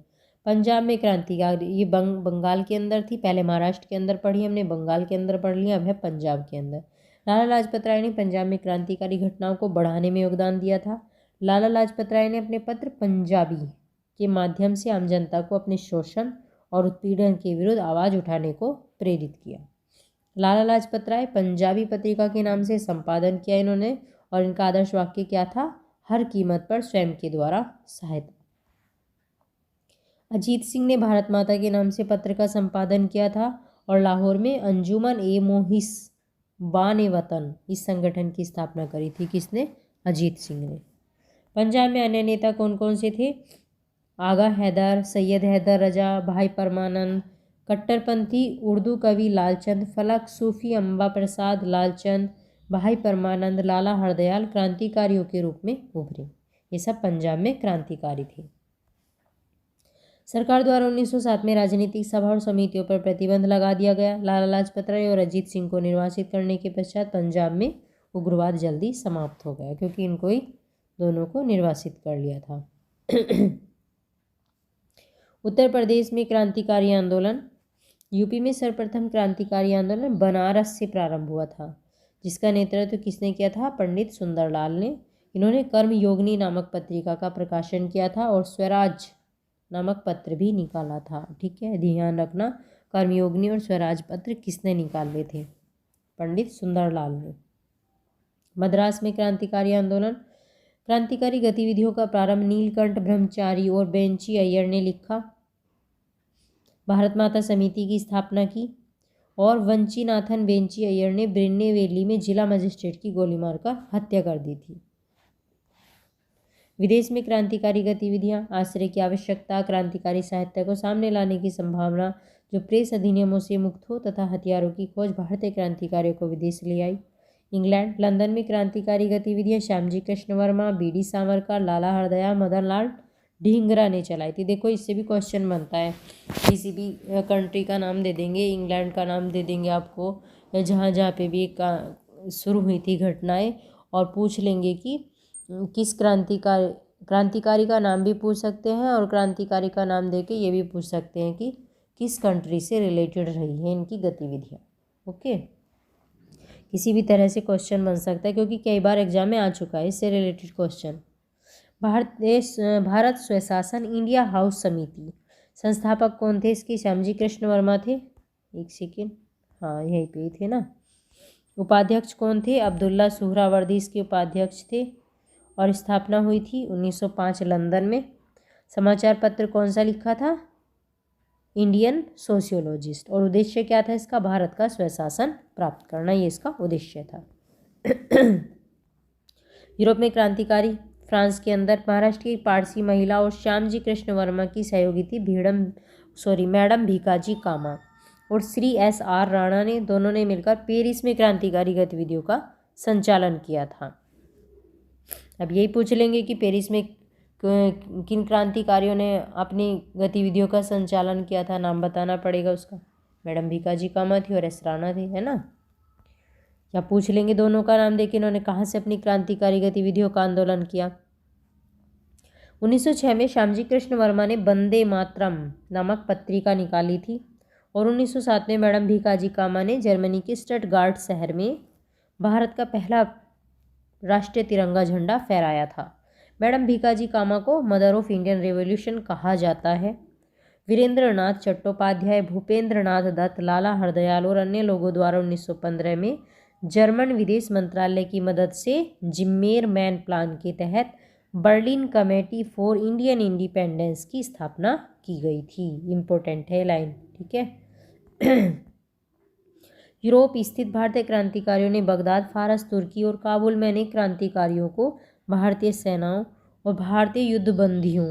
पंजाब में क्रांतिकारी, ये बंगाल के अंदर थी, पहले महाराष्ट्र के अंदर पढ़ी हमने, बंगाल के अंदर पढ़ लिया, अब है पंजाब के अंदर। लाला लाजपत राय ने पंजाब में क्रांतिकारी घटनाओं को बढ़ाने में योगदान दिया था। लाला लाजपत राय ने अपने पत्र पंजाबी के माध्यम से आम जनता को अपने शोषण और उत्पीड़न के विरुद्ध आवाज़ उठाने को प्रेरित किया। लाला लाजपत राय पंजाबी पत्रिका के नाम से संपादन किया इन्होंने और इनका आदर्श वाक्य क्या था? हर कीमत पर स्वयं के द्वारा सहायता। अजीत सिंह ने भारत माता के नाम से पत्र का संपादन किया था और लाहौर में अंजुमन ए मोहिस बान वतन इस संगठन की स्थापना करी थी। किसने? अजीत सिंह ने। पंजाब में अन्य नेता कौन कौन से थे? आगा हैदर, सैयद हैदर रजा, भाई परमानंद, कट्टरपंथी उर्दू कवि लालचंद फलक, सूफी अम्बा प्रसाद लालचंद, भाई परमानंद, लाला हरदयाल क्रांतिकारियों के रूप में उभरे। ये सब पंजाब में क्रांतिकारी थे। सरकार द्वारा 1907 में राजनीतिक सभा और समितियों पर प्रतिबंध लगा दिया गया। लाला लाजपत राय और अजीत सिंह को निर्वासित करने के पश्चात पंजाब में उग्रवाद जल्दी समाप्त हो गया, क्योंकि इनको ही दोनों को निर्वासित कर लिया था। उत्तर प्रदेश में क्रांतिकारी आंदोलन। यूपी में सर्वप्रथम क्रांतिकारी आंदोलन बनारस से प्रारंभ हुआ था, जिसका नेतृत्व किसने किया था? पंडित सुंदरलाल ने। इन्होंने कर्मयोगिनी नामक पत्रिका का प्रकाशन किया था और स्वराज नामक पत्र भी निकाला था। ठीक है, ध्यान रखना, कर्मयोगिनी और स्वराज पत्र किसने निकाले थे? पंडित सुंदरलाल ने। मद्रास में क्रांतिकारी आंदोलन। क्रांतिकारी गतिविधियों का प्रारंभ नीलकंठ ब्रह्मचारी और बेंची अय्यर ने लिखा। भारत माता समिति की स्थापना की और वंचीनाथन बेंची अय्यर ने ब्रिन्नेवेली में जिला मजिस्ट्रेट की गोली मारकर हत्या कर दी थी। विदेश में क्रांतिकारी गतिविधियां। आश्रय की आवश्यकता, क्रांतिकारी साहित्य को सामने लाने की संभावना, जो प्रेस अधिनियमों से मुक्त हो तथा हथियारों की खोज भारतीय क्रांतिकारियों को विदेश ले आई। इंग्लैंड, लंदन में क्रांतिकारी गतिविधियां श्यामजी कृष्ण वर्मा, बीडी सावरकर, लाला हरदयाल, मदन लाल ढींगरा ने चलाई थी। देखो, इससे भी क्वेश्चन बनता है, किसी भी कंट्री का नाम दे देंगे, इंग्लैंड का नाम दे देंगे आपको, या जहाँ जहाँ पे भी शुरू हुई थी घटनाएं, और पूछ लेंगे कि किस क्रांतिकारी का नाम भी पूछ सकते हैं और क्रांतिकारी का नाम देके ये भी पूछ सकते हैं कि किस कंट्री से रिलेटेड रही है इनकी गतिविधियाँ। ओके, किसी भी तरह से क्वेश्चन बन सकता है, क्योंकि कई बार एग्जाम में आ चुका है इससे रिलेटेड क्वेश्चन। भारत स्वशासन इंडिया हाउस समिति, संस्थापक कौन थे इसके? श्यामजी कृष्ण वर्मा थे। एक सेकेंड, हाँ यहीं पे ही थे ना। उपाध्यक्ष कौन थे? अब्दुल्ला सुहरावर्दी इसके उपाध्यक्ष थे और स्थापना हुई थी 1905 लंदन में। समाचार पत्र कौन सा लिखा था? Indian sociologist. और उद्देश्य क्या था इसका? भारत का स्वशासन प्राप्त करना, ये इसका उद्देश्य था। यूरोप में क्रांतिकारी। फ्रांस के अंदर महाराष्ट्र की पारसी महिला और श्यामजी कृष्ण वर्मा की सहयोगी थी मैडम भीकाजी कामा और श्री S.R. राणा ने, दोनों ने मिलकर पेरिस में क्रांतिकारी गतिविधियों का संचालन किया था। अब यही पूछ लेंगे कि पेरिस में किन क्रांतिकारियों ने अपनी गतिविधियों का संचालन किया था, नाम बताना पड़ेगा उसका। मैडम भीकाजी कामा थी और S. राणा थे, है ना। क्या पूछ लेंगे दोनों का नाम देके इन्होंने कहाँ से अपनी क्रांतिकारी गतिविधियों का आंदोलन किया। 1906 में श्यामजी कृष्ण वर्मा ने वंदे मातरम नामक पत्रिका निकाली थी और 1907 में मैडम भीकाजी कामा ने जर्मनी के स्टटगार्ट शहर में भारत का पहला राष्ट्रीय तिरंगा झंडा फहराया था। मैडम भीकाजी कामा को मदर ऑफ इंडियन रेवोल्यूशन कहा जाता है। वीरेंद्र नाथ चट्टोपाध्याय, भूपेंद्र नाथ दत्त, लाला हरदयाल और अन्य लोगों द्वारा 1915 में जर्मन विदेश मंत्रालय की मदद से जिम्मेरमैन प्लान के तहत Berlin committee for Indian independence की स्थापना की गई थी। इम्पोर्टेंट है लाइन, ठीक है। यूरोप स्थित भारतीय क्रांतिकारियों ने बगदाद, फारस, तुर्की और काबुल में अनेक क्रांतिकारियों को भारतीय सेनाओं और भारतीय युद्धबंदियों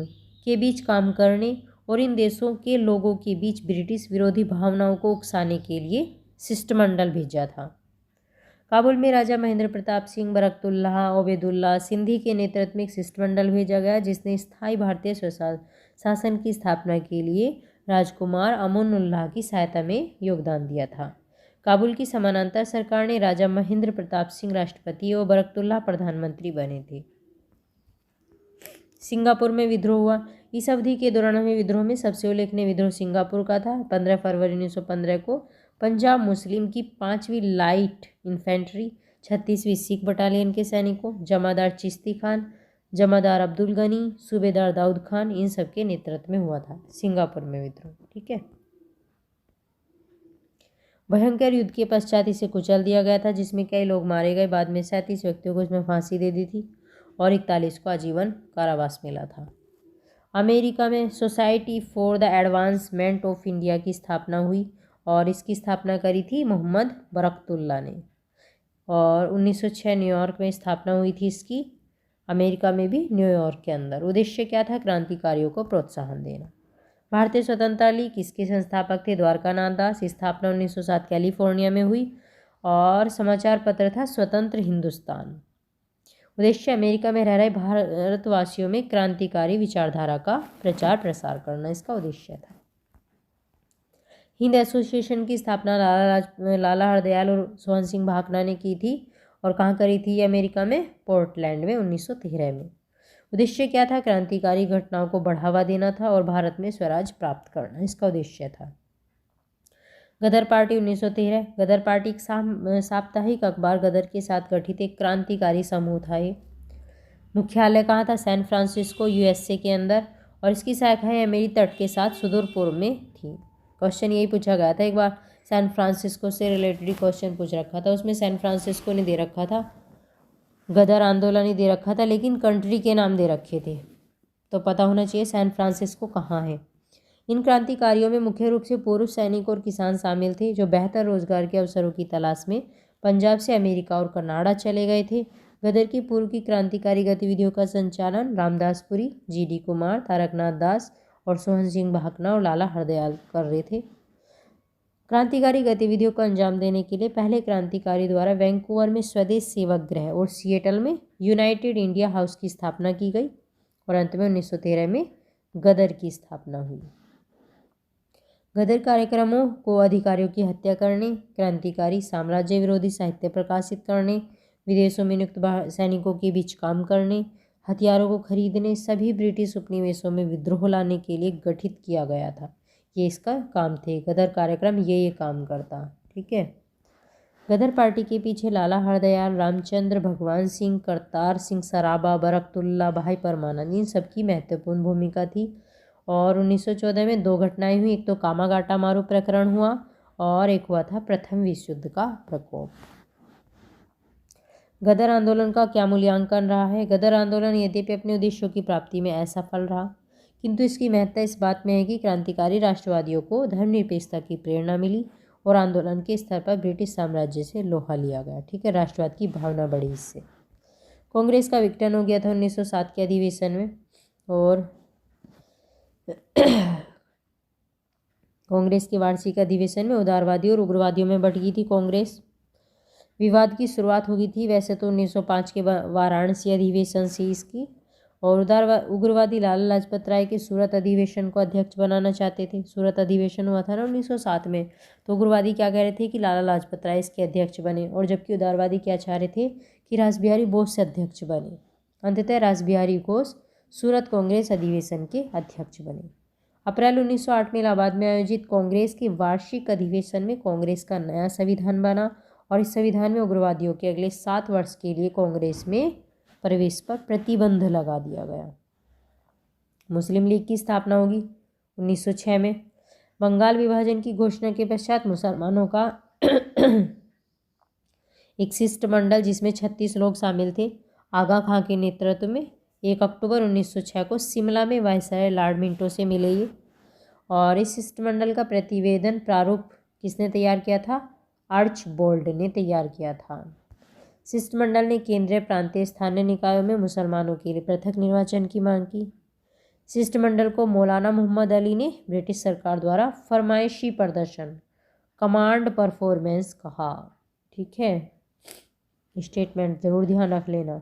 के बीच काम करने और इन देशों के लोगों के बीच ब्रिटिश विरोधी भावनाओं को उकसाने के लिए शिष्टमंडल भेजा था। काबुल में राजा महेंद्र प्रताप सिंह, बरकतुल्लाह, ओबेदुल्ला सिंधी के नेतृत्व में एक शिष्टमंडल भेजा गया जिसने स्थायी भारतीय शासन की स्थापना के लिए राजकुमार अमोनुल्लाह की सहायता में योगदान दिया था। काबुल की समानांतर सरकार ने राजा महेंद्र प्रताप सिंह राष्ट्रपति और बरकतुल्लाह प्रधानमंत्री बने थे। सिंगापुर में विद्रोह हुआ। इस अवधि के दौरान हुए विद्रोह में सबसे उल्लेखनीय विद्रोह सिंगापुर का था। 15 फरवरी 1915 को पंजाब मुस्लिम की 5वीं लाइट इन्फेंट्री, 36वीं सिख बटालियन के सैनिकों, जमादार चिश्ती खान, जमादार अब्दुल गनी, सूबेदार दाऊद खान, इन सब के नेतृत्व में हुआ था सिंगापुर में विद्रोह, ठीक है। भयंकर युद्ध के पश्चात इसे कुचल दिया गया था जिसमें कई लोग मारे गए। बाद में 37 व्यक्तियों को इसमें फांसी दे दी थी और 41 को आजीवन कारावास मिला था। अमेरिका में society for the advancement of India की स्थापना हुई और इसकी स्थापना करी थी मोहम्मद बरकतुल्ला ने। और 1906 न्यूयॉर्क में स्थापना हुई थी इसकी। अमेरिका में भी न्यूयॉर्क के अंदर। उद्देश्य क्या था? क्रांतिकारियों को प्रोत्साहन देना। भारतीय स्वतंत्रता लीग किसके संस्थापक थे? द्वारकानाथ दास। स्थापना 1907 कैलिफोर्निया में हुई और समाचार पत्र था स्वतंत्र हिंदुस्तान। उद्देश्य अमेरिका में रह रहे भारतवासियों में क्रांतिकारी विचारधारा का प्रचार प्रसार करना इसका उद्देश्य था। हिंद एसोसिएशन की स्थापना लाला हरदयाल और सोहन सिंह भाकना ने की थी और कहाँ करी थी? ये अमेरिका में पोर्टलैंड में 1913 में। उद्देश्य क्या था? क्रांतिकारी घटनाओं को बढ़ावा देना था और भारत में स्वराज प्राप्त करना इसका उद्देश्य था। गदर पार्टी 1913। गदर पार्टी एक साप्ताहिक अखबार गदर के साथ गठित एक क्रांतिकारी समूह था। ये मुख्यालय कहाँ था? सैन फ्रांसिस्को, यूएसए के अंदर, और इसकी शाखाएं अमेरिकी तट के साथ सुदूर पूर्व में थी। क्वेश्चन यही पूछा गया था एक बार, सैन फ्रांसिस्को से रिलेटेड क्वेश्चन पूछ रखा था। उसमें सैन फ्रांसिस्को ने दे रखा था, गदर आंदोलन ही दे रखा था, लेकिन कंट्री के नाम दे रखे थे, तो पता होना चाहिए सैन फ्रांसिस्को कहाँ है। इन क्रांतिकारियों में मुख्य रूप से पूर्व सैनिक और किसान शामिल थे जो बेहतर रोजगार के अवसरों की तलाश में पंजाब से अमेरिका और कनाडा चले गए थे। गदर की पूर्व की क्रांतिकारी गतिविधियों का संचालन रामदासपुरी, जीडी कुमार, तारकनाथ दास और सोहन सिंह भाकना और लाला हरदयाल कर रहे थे। क्रांतिकारी गतिविधियों को अंजाम देने के लिए पहले क्रांतिकारी द्वारा वैंकूवर में स्वदेश सेवक गृह और सिएटल में यूनाइटेड इंडिया हाउस की स्थापना की गई और अंत में 1913 में गदर की स्थापना हुई। गदर कार्यक्रमों को अधिकारियों की हत्या करने, क्रांतिकारी साम्राज्य विरोधी साहित्य प्रकाशित करने, विदेशों में नियुक्त सैनिकों के बीच काम करने, हथियारों को खरीदने, सभी ब्रिटिश उपनिवेशों में विद्रोह लाने के लिए गठित किया गया था। ये इसका काम थे। गदर कार्यक्रम ये काम करता, ठीक है। गदर पार्टी के पीछे लाला हरदयाल, रामचंद्र, भगवान सिंह, करतार सिंह सराबा, बरकतुल्ला, भाई परमानंद, इन सबकी महत्वपूर्ण भूमिका थी। और 1914 में 2 घटनाएं हुई। एक तो कामागाटा मारू प्रकरण हुआ और एक हुआ था प्रथम विश्व युद्ध का प्रकोप। गदर आंदोलन का क्या मूल्यांकन रहा है? गदर आंदोलन यद्यपि अपने उद्देश्यों की प्राप्ति में असफल रहा, किंतु इसकी महत्ता इस बात में है कि क्रांतिकारी राष्ट्रवादियों को धर्मनिरपेक्षता की प्रेरणा मिली और आंदोलन के स्तर पर ब्रिटिश साम्राज्य से लोहा लिया गया, ठीक है। राष्ट्रवाद की भावना बढ़ी इससे। कांग्रेस का विघटन हो गया था 1907 के अधिवेशन में और कांग्रेस के वार्षिक अधिवेशन में उदारवादियों और उग्रवादियों में बट गई थी कांग्रेस। विवाद की शुरुआत हो गई थी वैसे तो 1905 के वाराणसी अधिवेशन से इसकी, और उग्रवादी लाला लाजपत राय के सूरत अधिवेशन को अध्यक्ष बनाना चाहते थे। सूरत अधिवेशन हुआ था ना 1907 में, तो उग्रवादी क्या कह रहे थे कि लाला लाजपत राय इसके अध्यक्ष बने, और जबकि उदारवादी क्या चाह रहे थे कि रासबिहारी बोस से अध्यक्ष बने। अंततः रासबिहारी बोस सूरत कांग्रेस अधिवेशन के अध्यक्ष बने। अप्रैल 1908 में इलाहाबाद में आयोजित कांग्रेस के वार्षिक अधिवेशन में कांग्रेस का नया संविधान बना, और इस संविधान में उग्रवादियों के अगले 7 वर्ष के लिए कांग्रेस में प्रवेश पर प्रतिबंध लगा दिया गया। मुस्लिम लीग की स्थापना होगी 1906 में। बंगाल विभाजन की घोषणा के पश्चात मुसलमानों का एक शिष्टमंडल जिसमें 36 लोग शामिल थे, आगा खां के नेतृत्व में 1 अक्टूबर 1906 को शिमला में वायसराय लॉर्ड मिंटो से मिले ये। और इस शिष्टमंडल का प्रतिवेदन प्रारूप किसने तैयार किया था? आर्चबोल्ड ने तैयार किया था। शिष्टमंडल ने केंद्रीय प्रांतीय स्थानीय निकायों में मुसलमानों के लिए पृथक निर्वाचन की मांग की। शिष्टमंडल को मौलाना मोहम्मद अली ने ब्रिटिश सरकार द्वारा फरमाइशी प्रदर्शन, कमांड परफॉर्मेंस कहा। ठीक है, स्टेटमेंट जरूर ध्यान रख लेना।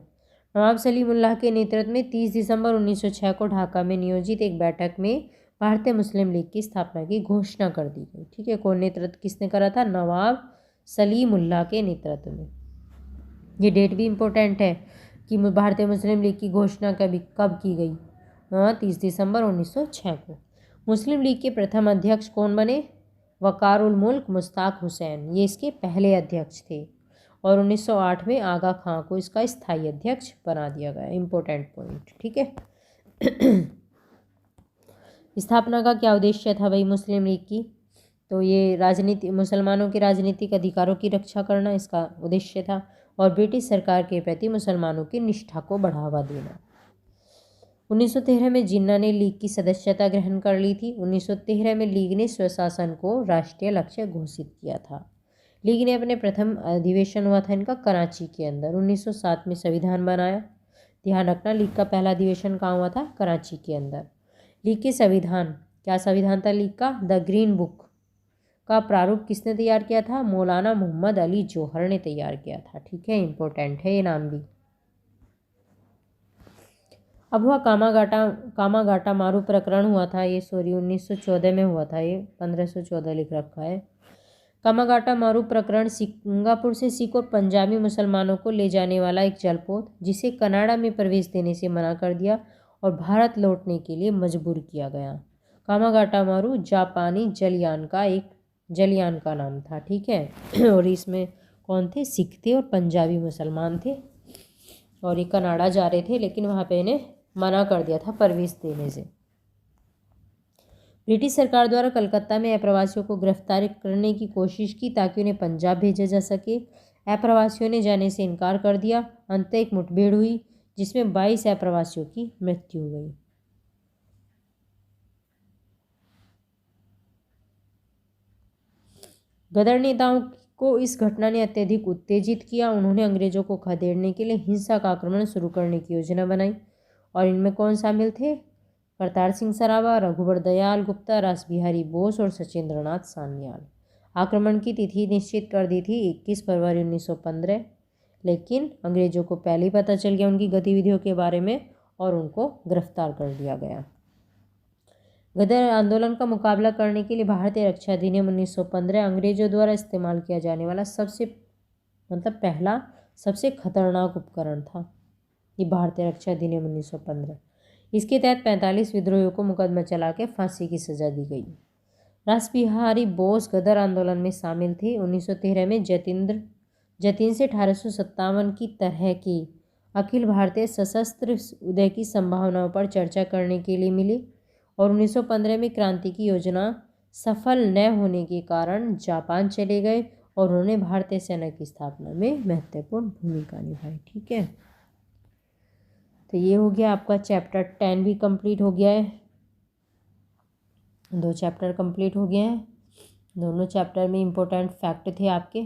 नवाब सलीमुल्लाह के नेतृत्व में 30 दिसंबर 1906 को ढाका में नियोजित एक बैठक में भारतीय मुस्लिम लीग की स्थापना की घोषणा कर दी गई। ठीक है, कौन नेतृत्व किसने करा था? नवाब सलीमुल्लाह के नेतृत्व में। ये डेट भी इम्पोर्टेंट है कि भारतीय मुस्लिम लीग की घोषणा कब की गई? 30 दिसंबर 1906 को। मुस्लिम लीग के प्रथम अध्यक्ष कौन बने? वकारुल मुल्क मुश्ताक हुसैन, ये इसके पहले अध्यक्ष थे। और 1908 में आगा खां को इसका स्थायी अध्यक्ष बना दिया गया। Important point. ठीक है। स्थापना का क्या उद्देश्य था भाई मुस्लिम लीग की? तो ये राजनीति, मुसलमानों के राजनीतिक अधिकारों की रक्षा करना इसका उद्देश्य था, और ब्रिटिश सरकार के प्रति मुसलमानों की निष्ठा को बढ़ावा देना। 1913 में जिन्ना ने लीग की सदस्यता ग्रहण कर ली थी। 1913 में लीग ने स्वशासन को राष्ट्रीय लक्ष्य घोषित किया था। लीग ने अपने प्रथम अधिवेशन हुआ था इनका कराची के अंदर। 1907 में संविधान बनाया। ध्यान रखना, लीग का पहला अधिवेशन कहाँ हुआ था? कराची के अंदर। लीग के संविधान, क्या संविधान था लीग का? द ग्रीन बुक का प्रारूप किसने तैयार किया था? मौलाना मोहम्मद अली जौहर ने तैयार किया था। ठीक है, इंपॉर्टेंट है ये नाम भी। अब हुआ कामागाटा मारू प्रकरण हुआ था ये, 1914 में हुआ था ये, 1514 लिख रखा है। कामागाटा मारू प्रकरण सिंगापुर से सिख और पंजाबी मुसलमानों को ले जाने वाला एक जलपोत, जिसे कनाडा में प्रवेश देने से मना कर दिया और भारत लौटने के लिए मजबूर किया गया। कामागाटा मारू जापानी जलियान का नाम था। ठीक है, और इसमें कौन थे? सिख थे और पंजाबी मुसलमान थे, और ये कनाडा जा रहे थे, लेकिन वहाँ पे इन्हें मना कर दिया था प्रवेश देने से। ब्रिटिश सरकार द्वारा कलकत्ता में अप्रवासियों को गिरफ्तार करने की कोशिश की ताकि उन्हें पंजाब भेजा जा सके। अप्रवासियों ने जाने से इनकार कर दिया। अंत एक मुठभेड़ हुई जिसमें 22 अप्रवासियों की मृत्यु हो गई। गदर नेताओं को इस घटना ने अत्यधिक उत्तेजित किया। उन्होंने अंग्रेजों को खदेड़ने के लिए हिंसक आक्रमण शुरू करने की योजना बनाई, और इनमें कौन शामिल थे? करतार सिंह सराभा, रघुवर दयाल गुप्ता, रासबिहारी बोस और सचिंद्रनाथ सान्याल। आक्रमण की तिथि निश्चित कर दी थी 21 फरवरी 1915, लेकिन अंग्रेजों को पहले ही पता चल गया उनकी गतिविधियों के बारे में, और उनको गिरफ्तार कर लिया गया। गदर आंदोलन का मुकाबला करने के लिए भारतीय रक्षा अधिनियम 1915 अंग्रेजों द्वारा इस्तेमाल किया जाने वाला पहला सबसे खतरनाक उपकरण था। ये भारतीय रक्षा अधिनियम 1915। इसके तहत 45 विद्रोहियों को मुकदमा चला के फांसी की सजा दी गई। रासबिहारी बोस गदर आंदोलन में शामिल थे। 1913 में जतीन से 1857 की तरह की अखिल भारतीय सशस्त्र उदय की संभावनाओं पर चर्चा करने के लिए मिले, और 1915 में क्रांति की योजना सफल न होने के कारण जापान चले गए, और उन्होंने भारतीय सेना की स्थापना में महत्वपूर्ण भूमिका निभाई। ठीक है, तो ये हो गया आपका चैप्टर 10 भी कंप्लीट हो गया है। 2 चैप्टर कंप्लीट हो गए हैं। दोनों चैप्टर में इम्पोर्टेंट फैक्ट थे आपके।